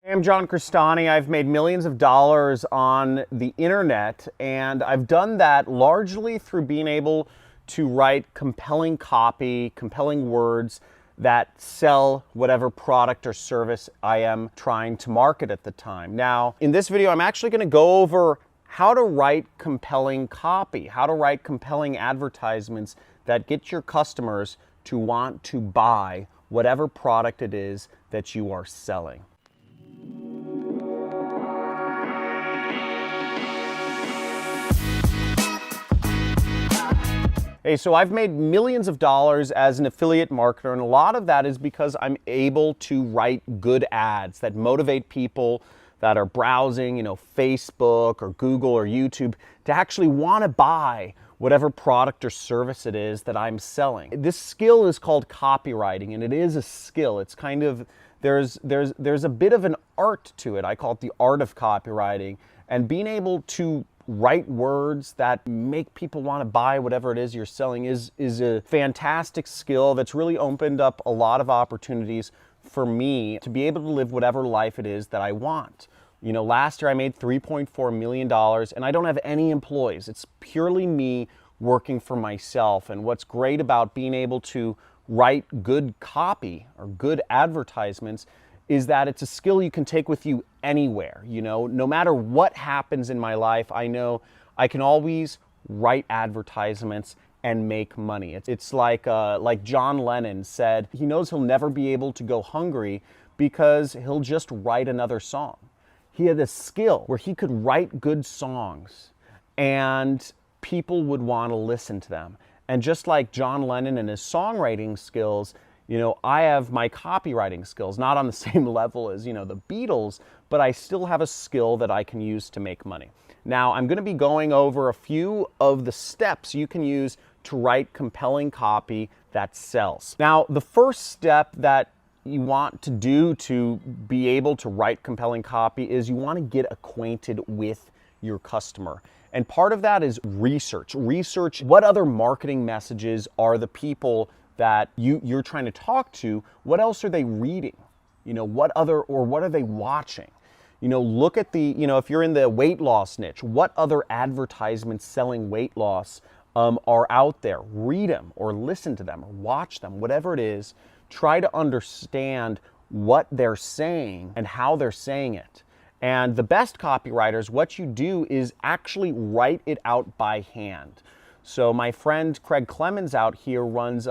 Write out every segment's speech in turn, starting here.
I'm John Crestani. I've made millions of dollars on the internet, and I've done that largely through being able to write compelling copy, compelling words that sell whatever product or service I am trying to market at the time. Now, in this video, I'm actually going to go over how to write compelling copy, how to write compelling advertisements that get your customers to want to buy whatever product it is that you are selling. Hey, so I've made millions of dollars as an affiliate marketer, and a lot of that is because I'm able to write good ads that motivate people that are browsing, Facebook or Google or YouTube to actually want to buy whatever product or service it is that I'm selling. This skill is called copywriting, and it is a skill. It's kind of, there's a bit of an art to it. I call it the art of copywriting, and being able to write words that make people want to buy whatever it is you're selling is a fantastic skill that's really opened up a lot of opportunities for me to be able to live whatever life it is that I want. Last year I made $3.4 million and I don't have any employees. It's purely me working for myself. And what's great about being able to write good copy or good advertisements is that it's a skill you can take with you anywhere. No matter what happens in my life, I know I can always write advertisements and make money. It's like John Lennon said, he knows he'll never be able to go hungry because he'll just write another song. He had this skill where he could write good songs and people would want to listen to them. And just like John Lennon and his songwriting skills, I have my copywriting skills, not on the same level as, the Beatles, but I still have a skill that I can use to make money. Now, I'm going to be going over a few of the steps you can use to write compelling copy that sells. Now, the first step that you want to do to be able to write compelling copy is you want to get acquainted with your customer. And part of that is research. Research what other marketing messages are the people that you're trying to talk to, what else are they reading? What are they watching? Look at if you're in the weight loss niche, what other advertisements selling weight loss are out there? Read them or listen to them or watch them, whatever it is. Try to understand what they're saying and how they're saying it. And the best copywriters, what you do is actually write it out by hand. So my friend Craig Clemens out here runs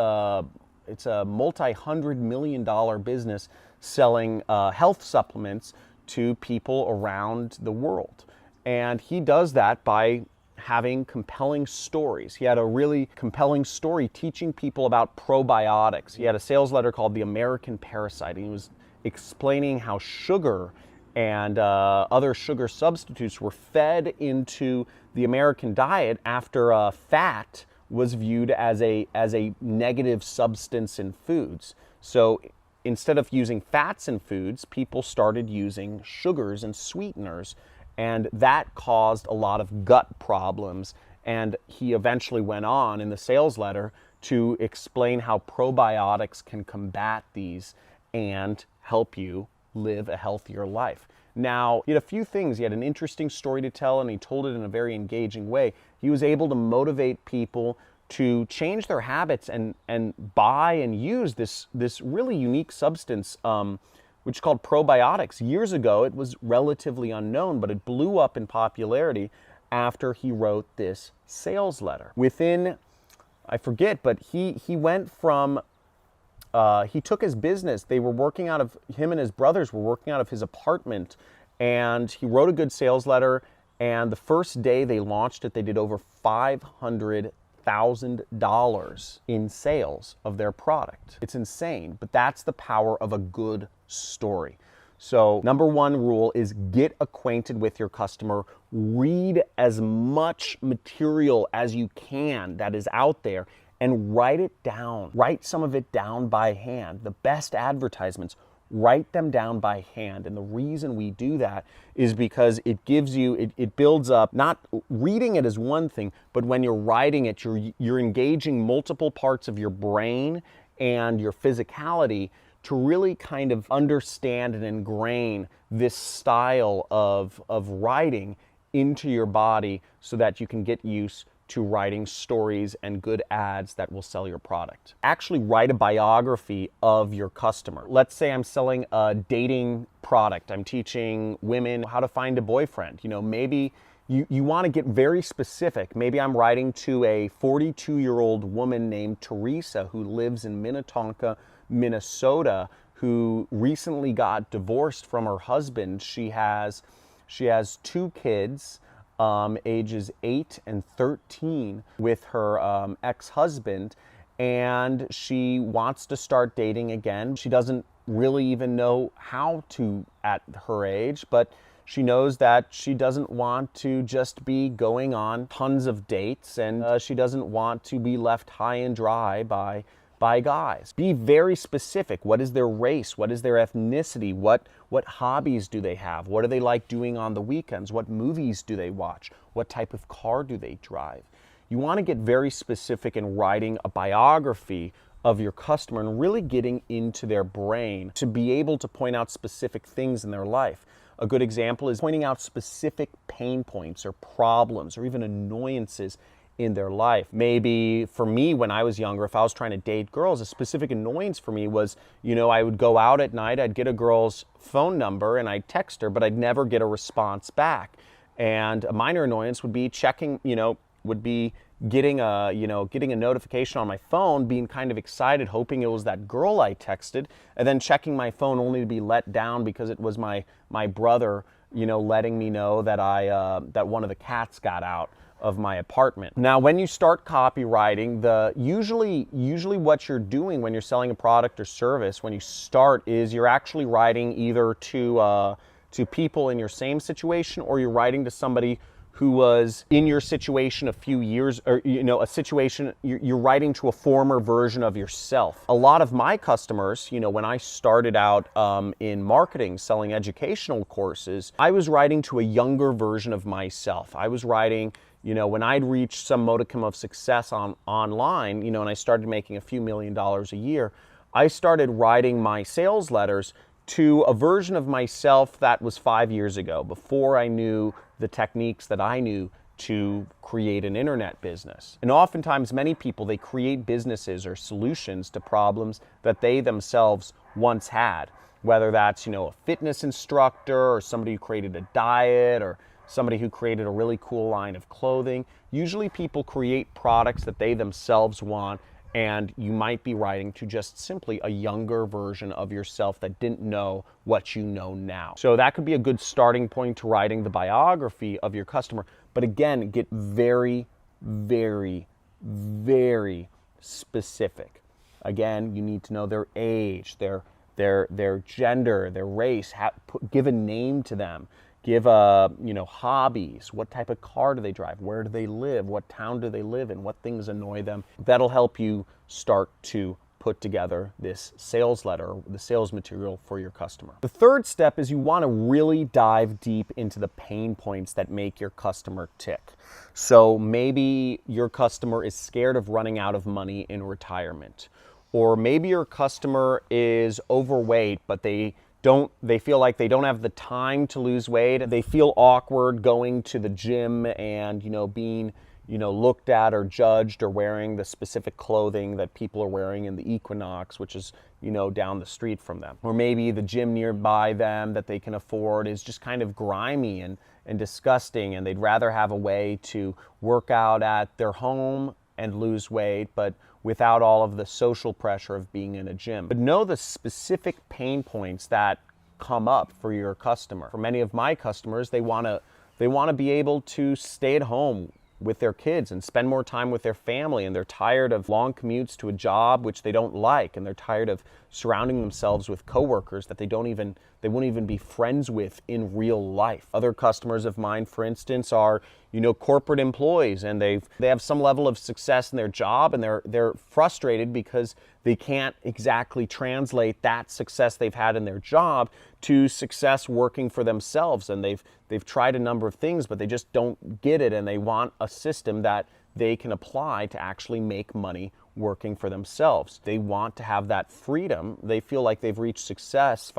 it's a multi-$100 million business selling health supplements to people around the world. And he does that by having compelling stories. He had a really compelling story teaching people about probiotics. He had a sales letter called The American Parasite, and he was explaining how sugar and other sugar substitutes were fed into the American diet after fat was viewed as a negative substance in foods. So instead of using fats in foods, people started using sugars and sweeteners, and that caused a lot of gut problems. And he eventually went on in the sales letter to explain how probiotics can combat these and help you live a healthier life. Now, he had a few things. He had an interesting story to tell, and he told it in a very engaging way. He was able to motivate people to change their habits and buy and use this really unique substance, which is called probiotics. Years ago, it was relatively unknown, but it blew up in popularity after he wrote this sales letter. Within, I forget, but he went from he took his business. They were working out of, him and his brothers were working out of his apartment, and he wrote a good sales letter, and the first day they launched it, they did over $500,000 in sales of their product. It's insane, but that's the power of a good story. So number one rule is get acquainted with your customer. Read as much material as you can that is out there and write it down. Write some of it down by hand. The best advertisements, write them down by hand. And the reason we do that is because it gives you, it builds up, not reading it is one thing, but when you're writing it, you're engaging multiple parts of your brain and your physicality to really kind of understand and ingrain this style of writing into your body so that you can get used to writing stories and good ads that will sell your product. Actually write a biography of your customer. Let's say I'm selling a dating product. I'm teaching women how to find a boyfriend. Maybe you want to get very specific. Maybe I'm writing to a 42-year-old woman named Teresa who lives in Minnetonka, Minnesota, who recently got divorced from her husband. She has 2 kids, ages 8 and 13, with her ex-husband, and she wants to start dating again. She doesn't really even know how to at her age, but she knows that she doesn't want to just be going on tons of dates, and she doesn't want to be left high and dry by guys. Be very specific. What is their race? What is their ethnicity? What hobbies do they have? What do they like doing on the weekends? What movies do they watch? What type of car do they drive? You want to get very specific in writing a biography of your customer and really getting into their brain to be able to point out specific things in their life. A good example is pointing out specific pain points or problems or even annoyances in their life. Maybe for me, when I was younger, if I was trying to date girls, a specific annoyance for me was, I would go out at night, I'd get a girl's phone number and I'd text her, but I'd never get a response back. And a minor annoyance would be checking, would be getting a notification on my phone, being kind of excited, hoping it was that girl I texted, and then checking my phone only to be let down because it was my brother, letting me know that that one of the cats got out of my apartment. Now, when you start copywriting, usually what you're doing when you're selling a product or service, when you start, is you're actually writing either to people in your same situation, or you're writing to somebody who was in your situation a few years, or a situation, you're writing to a former version of yourself. A lot of my customers, when I started out in marketing, selling educational courses, I was writing to a younger version of myself. I was writing, when I'd reached some modicum of success online, and I started making a few $1 million a year, I started writing my sales letters to a version of myself that was 5 years ago, before I knew the techniques that I knew to create an internet business. And oftentimes, many people, they create businesses or solutions to problems that they themselves once had, whether that's, a fitness instructor, or somebody who created a diet, or somebody who created a really cool line of clothing. Usually people create products that they themselves want, and you might be writing to just simply a younger version of yourself that didn't know what you know now. So that could be a good starting point to writing the biography of your customer. But again, get very, very, very specific. Again, you need to know their age, their gender, their race, give a name to them. Give hobbies. What type of car do they drive? Where do they live? What town do they live in? What things annoy them? That'll help you start to put together this sales letter, the sales material for your customer. The third step is you want to really dive deep into the pain points that make your customer tick. So maybe your customer is scared of running out of money in retirement. Or maybe your customer is overweight, but they feel like they don't have the time to lose weight. They feel awkward going to the gym and, being, looked at or judged, or wearing the specific clothing that people are wearing in the Equinox, which is, down the street from them. Or maybe the gym nearby them that they can afford is just kind of grimy and disgusting, and they'd rather have a way to work out at their home and lose weight, but without all of the social pressure of being in a gym. But know the specific pain points that come up for your customer. For many of my customers, they want to be able to stay at home with their kids and spend more time with their family, and they're tired of long commutes to a job which they don't like, and they're tired of surrounding themselves with coworkers that they won't even be friends with in real life. Other customers of mine, for instance, are corporate employees, and they have some level of success in their job, and they're frustrated because they can't exactly translate that success they've had in their job to success working for themselves. And they've tried a number of things, but they just don't get it, and they want a system that they can apply to actually make money working for themselves. They want to have that freedom. They feel like they've reached success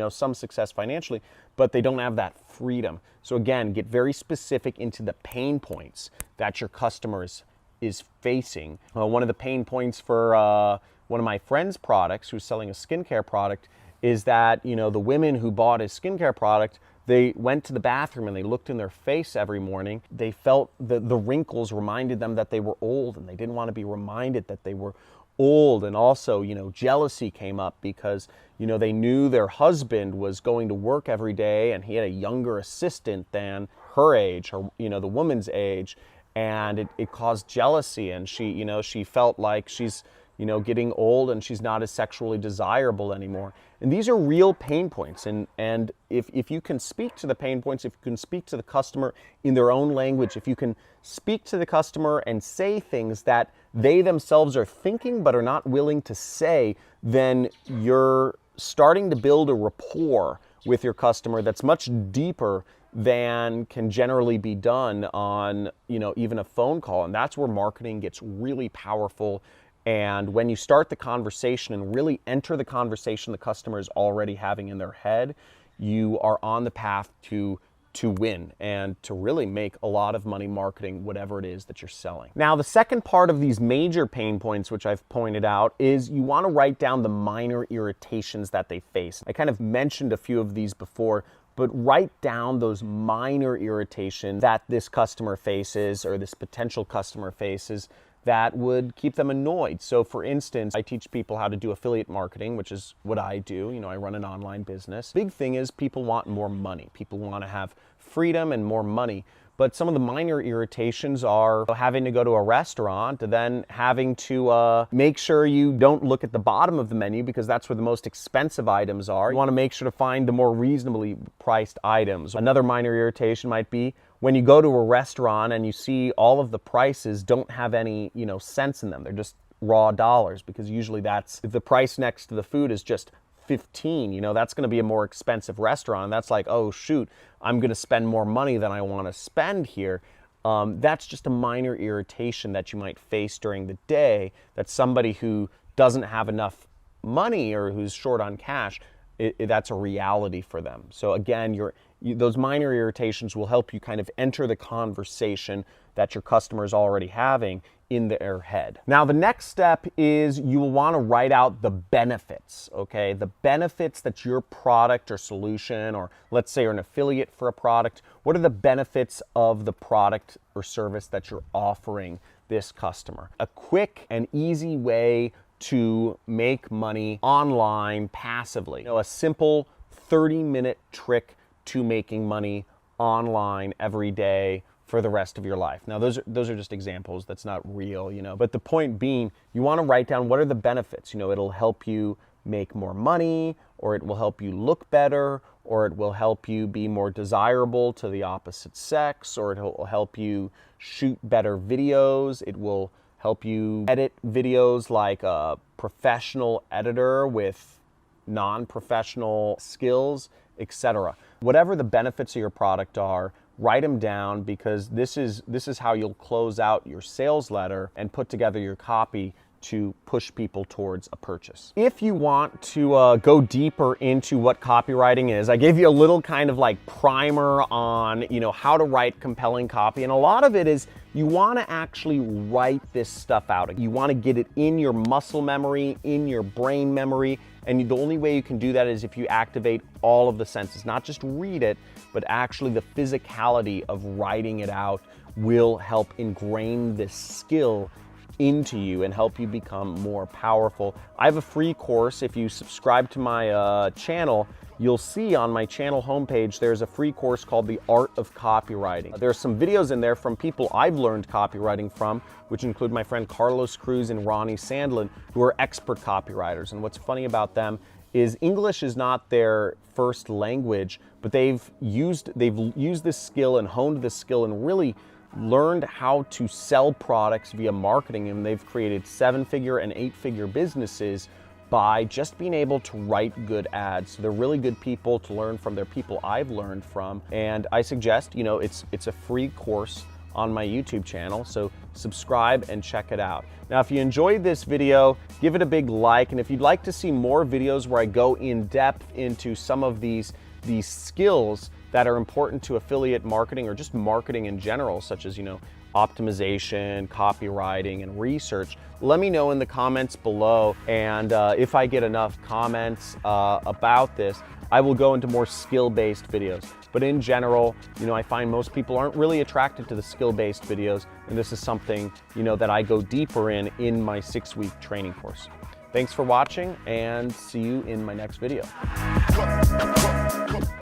some success financially, but they don't have that freedom. So again, get very specific into the pain points that your customers is facing. One of the pain points for one of my friend's products, who's selling a skincare product, is that, the women who bought his skincare product, they went to the bathroom and they looked in their face every morning. They felt the wrinkles reminded them that they were old, and they didn't want to be reminded that they were old. And also, jealousy came up because, they knew their husband was going to work every day and he had a younger assistant than her age, or, the woman's age. And it caused jealousy, and she felt like she's, getting old and she's not as sexually desirable anymore. And these are real pain points. And if you can speak to the pain points, if you can speak to the customer in their own language, if you can speak to the customer and say things that they themselves are thinking but are not willing to say, then you're starting to build a rapport with your customer that's much deeper than can generally be done on, even a phone call. And that's where marketing gets really powerful. And when you start the conversation and really enter the conversation the customer is already having in their head, you are on the path to win and to really make a lot of money marketing whatever it is that you're selling. Now, the second part of these major pain points, which I've pointed out, is you want to write down the minor irritations that they face. I kind of mentioned a few of these before, but write down those minor irritations that this customer faces or this potential customer faces that would keep them annoyed. So for instance, I teach people how to do affiliate marketing, which is what I do. I run an online business. Big thing is people want more money. People want to have freedom and more money. But some of the minor irritations are having to go to a restaurant and then having to make sure you don't look at the bottom of the menu, because that's where the most expensive items are. You want to make sure to find the more reasonably priced items. Another minor irritation might be when you go to a restaurant and you see all of the prices don't have any, cents in them. They're just raw dollars, because usually if the price next to the food is just 15, that's going to be a more expensive restaurant. And that's like, oh shoot, I'm going to spend more money than I want to spend here. That's just a minor irritation that you might face during the day, that somebody who doesn't have enough money or who's short on cash, that's a reality for them. So again, those minor irritations will help you kind of enter the conversation that your customer is already having in their head. Now, the next step is you will want to write out the benefits, okay? The benefits that your product or solution, or let's say you're an affiliate for a product, what are the benefits of the product or service that you're offering this customer? A quick and easy way to make money online passively. A simple 30-minute trick to making money online every day for the rest of your life. Now, those are just examples. That's not real, But the point being, you want to write down what are the benefits. It'll help you make more money, or it will help you look better, or it will help you be more desirable to the opposite sex, or it will help you shoot better videos. It will help you edit videos like a professional editor with non-professional skills, etc. Whatever the benefits of your product are, write them down, because this is how you'll close out your sales letter and put together your copy to push people towards a purchase. If you want to go deeper into what copywriting is, I gave you a little kind of like primer on, how to write compelling copy. And a lot of it is you want to actually write this stuff out. You want to get it in your muscle memory, in your brain memory. And the only way you can do that is if you activate all of the senses, not just read it, but actually the physicality of writing it out will help ingrain this skill into you and help you become more powerful. I have a free course. If you subscribe to my channel, you'll see on my channel homepage, there's a free course called The Art of Copywriting. There's some videos in there from people I've learned copywriting from, which include my friend Carlos Cruz and Ronnie Sandlin, who are expert copywriters. And what's funny about them is English is not their first language, but they've used this skill and honed this skill and really learned how to sell products via marketing, and they've created 7-figure and 8-figure businesses by just being able to write good ads. So they're really good people to learn from. They're people I've learned from, and I suggest, it's a free course on my YouTube channel, so subscribe and check it out. Now, if you enjoyed this video, give it a big like, and if you'd like to see more videos where I go in depth into some of these skills that are important to affiliate marketing or just marketing in general, such as, optimization, copywriting, and research, let me know in the comments below. And if I get enough comments about this, I will go into more skill-based videos. But in general, I find most people aren't really attracted to the skill-based videos, and this is something, that I go deeper in my 6-week training course. Thanks for watching, and see you in my next video.